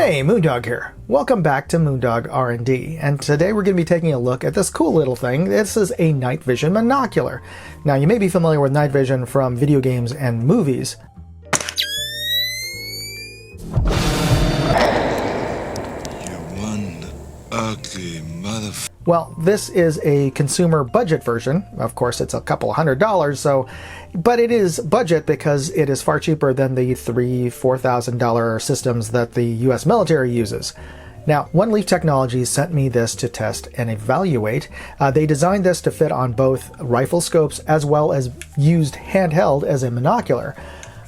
Hey, Moondog here. Welcome back to Moondog R&D, and today we're going to be taking a look at this cool little thing. This is a night vision monocular. Now, you may be familiar with night vision from video games and movies. You one ugly motherfucker. Well, this is a consumer budget version. Of course, it's a couple $100s, but it is budget because it is far cheaper than the $3,000–$4,000 systems that the US military uses. Now, OneLeaf Technologies sent me this to test and evaluate. They designed this to fit on both rifle scopes as well as used handheld as a monocular.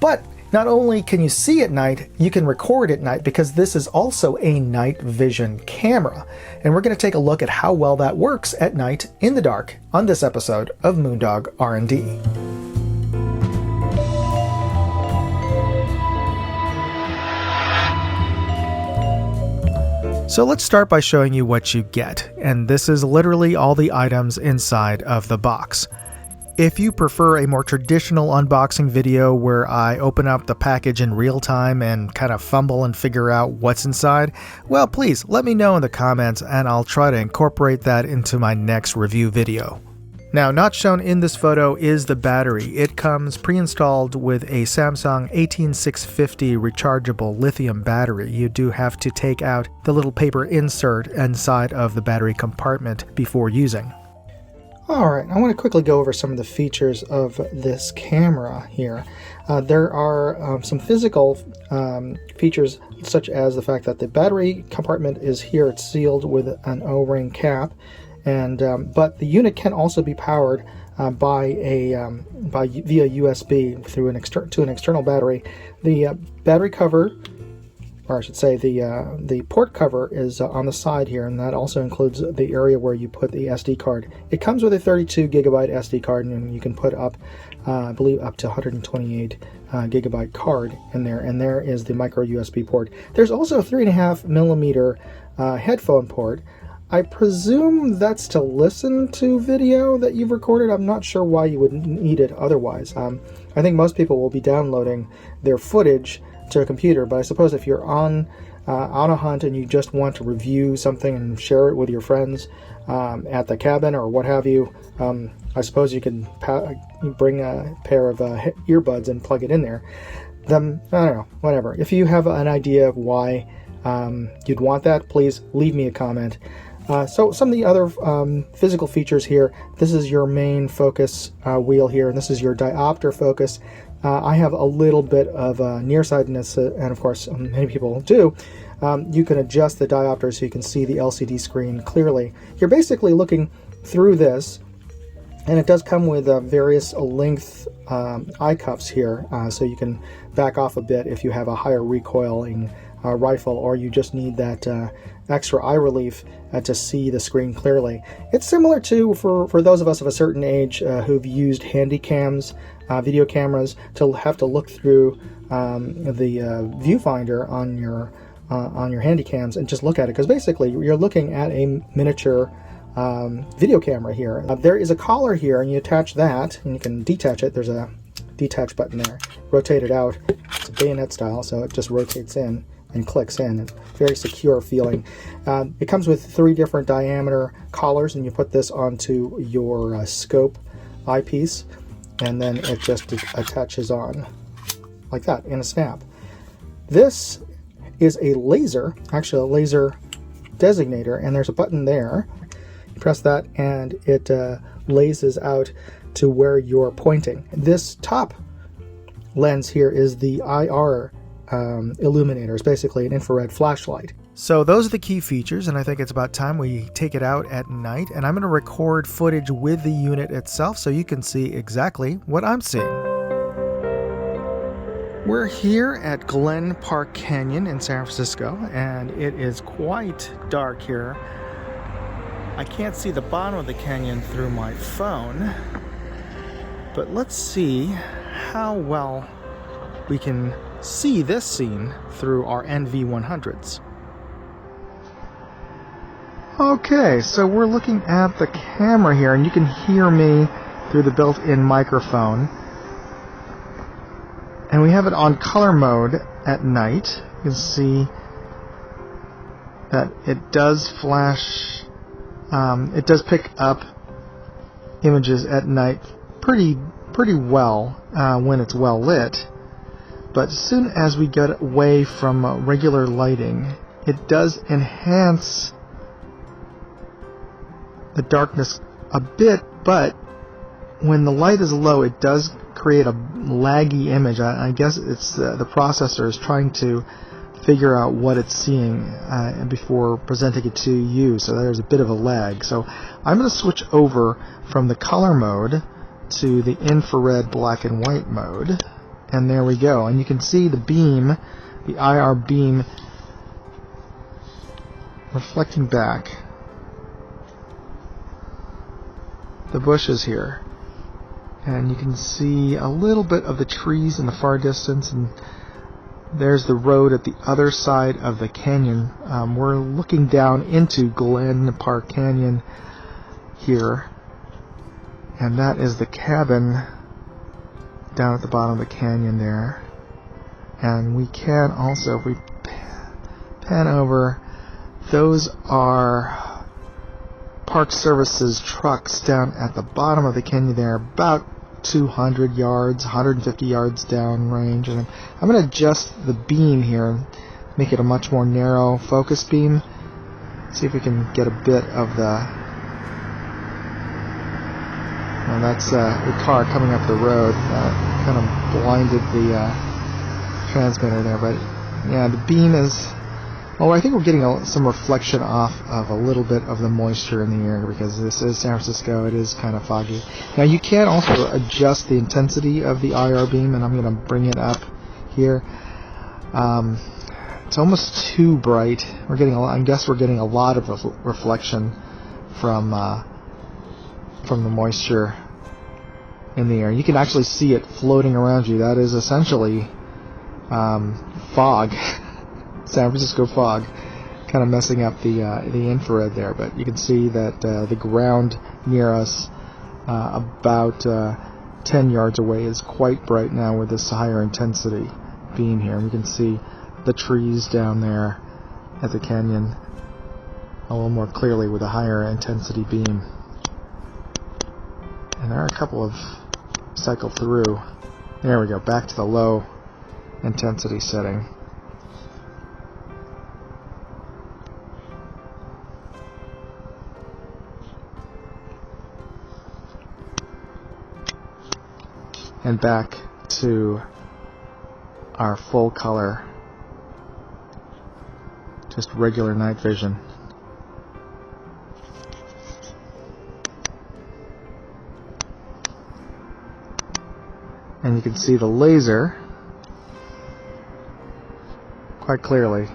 But not only can you see at night, you can record at night because this is also a night vision camera. And we're going to take a look at how well that works at night in the dark on this episode of Moondog R&D. So let's start by showing you what you get. And this is literally all the items inside of the box. If you prefer a more traditional unboxing video where I open up the package in real time and kind of fumble and figure out what's inside, well, please let me know in the comments and I'll try to incorporate that into my next review video. Now, not shown in this photo is the battery. It comes pre-installed with a Samsung 18650 rechargeable lithium battery. You do have to take out the little paper insert inside of the battery compartment before using. Alright, I want to quickly go over some of the features of this camera here. There are some physical features such as the fact that the battery compartment is here. It's sealed with an O-ring cap, and but the unit can also be powered via USB through to an external battery. The battery cover, or I should say the port cover, is on the side here, and that also includes the area where you put the SD card. It comes with a 32 gigabyte SD card, and you can put up, I believe, up to 128 gigabyte card in there, and there is the micro USB port. There's also a 3.5 millimeter headphone port. I presume that's to listen to video that you've recorded. I'm not sure why you would need it otherwise. I think most people will be downloading their footage to a computer, but I suppose if you're on a hunt and you just want to review something and share it with your friends at the cabin or what have you, I suppose you can bring a pair of earbuds and plug it in there. I don't know, whatever. If you have an idea of why you'd want that, please leave me a comment. So some of the other physical features here, this is your main focus wheel here, and this is your diopter focus. I have a little bit of nearsightedness, and of course many people do. You can adjust the diopter so you can see the LCD screen clearly. You're basically looking through this, and it does come with various length eye cuffs here, so you can back off a bit if you have a higher recoiling rifle, or you just need that extra eye relief to see the screen clearly. It's similar to, for those of us of a certain age who've used handy cams, video cameras, to have to look through the viewfinder on your handy cams and just look at it, because basically you're looking at a miniature video camera here. There is a collar here, and you attach that, and you can detach it. There's a detach button there. Rotate it out. It's bayonet style, so it just rotates in and clicks in. It's very secure feeling. It comes with 3 different diameter collars, and you put this onto your scope eyepiece, and then it just attaches on like that in a snap. This is a laser, actually a laser designator, and there's a button there. You press that and it lasers out to where you're pointing. This top lens here is the IR illuminator. It's basically an infrared flashlight. So those are the key features, and I think it's about time we take it out at night, and I'm going to record footage with the unit itself so you can see exactly what I'm seeing. We're here at Glen Park Canyon in San Francisco, and it is quite dark here. I can't see the bottom of the canyon through my phone, but let's see how well we can see this scene through our NV100s. Okay, so we're looking at the camera here, and you can hear me through the built-in microphone. And we have it on color mode at night. You can see that it does flash, it does pick up images at night pretty well when it's well lit, but as soon as we get away from regular lighting, it does enhance the darkness a bit, but when the light is low, it does create a laggy image. I guess it's the processor is trying to figure out what it's seeing before presenting it to you, so there's a bit of a lag. So I'm going to switch over from the color mode to the infrared black and white mode, and there we go. And you can see the beam, the IR beam, reflecting back the bushes here, and you can see a little bit of the trees in the far distance, and there's the road at the other side of the canyon. We're looking down into Glen Park Canyon here, and that is the cabin down at the bottom of the canyon there. And we can also, if we pan over, those are Park Services trucks down at the bottom of the canyon there, about 200 yards, 150 yards down range. And I'm going to adjust the beam here and make it a much more narrow focus beam. See if we can get a bit of the... Well, that's the car coming up the road. Kind of blinded the transmitter there, but yeah, the beam is... Oh, I think we're getting some reflection off of a little bit of the moisture in the air because this is San Francisco. It is kind of foggy. Now you can also adjust the intensity of the IR beam, and I'm going to bring it up here. It's almost too bright. We're getting I guess we're getting a lot of reflection from the moisture in the air. You can actually see it floating around you. That is essentially fog. San Francisco fog, kind of messing up the infrared there, but you can see that the ground near us about 10 yards away is quite bright now with this higher intensity beam here. And we can see the trees down there at the canyon a little more clearly with a higher intensity beam. And there are a couple of cycled through. There we go, back to the low intensity setting. And back to our full color, just regular night vision. And you can see the laser quite clearly.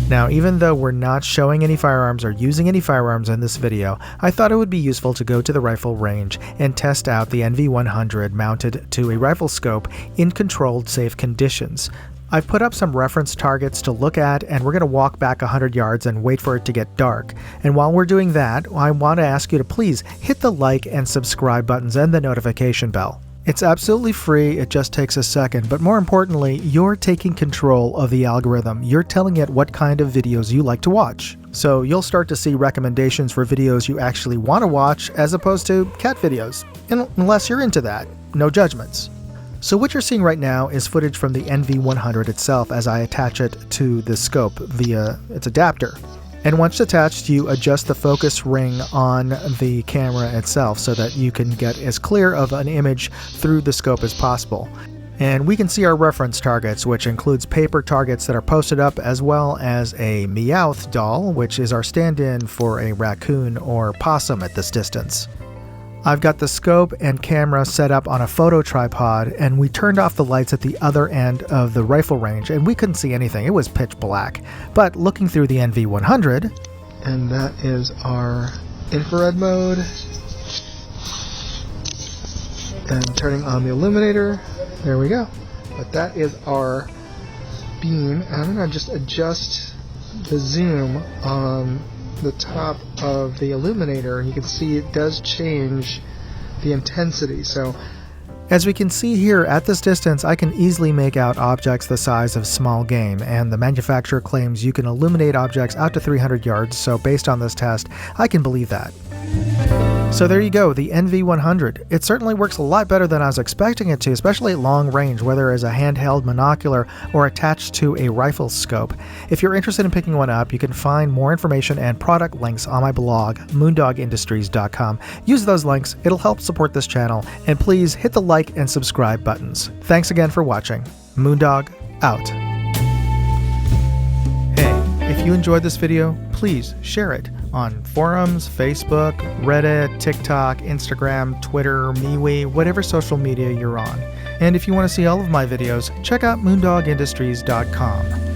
Now, even though we're not showing any firearms or using any firearms in this video, I thought it would be useful to go to the rifle range and test out the NV100 mounted to a rifle scope in controlled, safe conditions. I've put up some reference targets to look at, and we're going to walk back 100 yards and wait for it to get dark. And while we're doing that, I want to ask you to please hit the like and subscribe buttons and the notification bell. It's absolutely free, it just takes a second, but more importantly, you're taking control of the algorithm. You're telling it what kind of videos you like to watch. So you'll start to see recommendations for videos you actually want to watch as opposed to cat videos, unless you're into that. No judgments. So what you're seeing right now is footage from the NV100 itself as I attach it to the scope via its adapter. And once attached, you adjust the focus ring on the camera itself so that you can get as clear of an image through the scope as possible. And we can see our reference targets, which includes paper targets that are posted up, as well as a Meowth doll, which is our stand-in for a raccoon or possum at this distance. I've got the scope and camera set up on a photo tripod, and we turned off the lights at the other end of the rifle range, and we couldn't see anything. It was pitch black. But looking through the NV100... And that is our infrared mode. And turning on the illuminator. There we go. But that is our beam. And I'm going to just adjust the zoom on the top of the illuminator, and you can see it does change the intensity. So As we can see here, at this distance I can easily make out objects the size of small game, and the manufacturer claims you can illuminate objects out to 300 yards, so based on this test, I can believe that. So there you go, the NV100. It certainly works a lot better than I was expecting it to, especially at long range, whether as a handheld monocular or attached to a rifle scope. If you're interested in picking one up, you can find more information and product links on my blog, moondogindustries.com. Use those links, it'll help support this channel, and please hit the like and subscribe buttons. Thanks again for watching. Moondog, out. Hey, if you enjoyed this video, please share it on forums, Facebook, Reddit, TikTok, Instagram, Twitter, MeWe, whatever social media you're on. And if you want to see all of my videos, check out moondogindustries.com.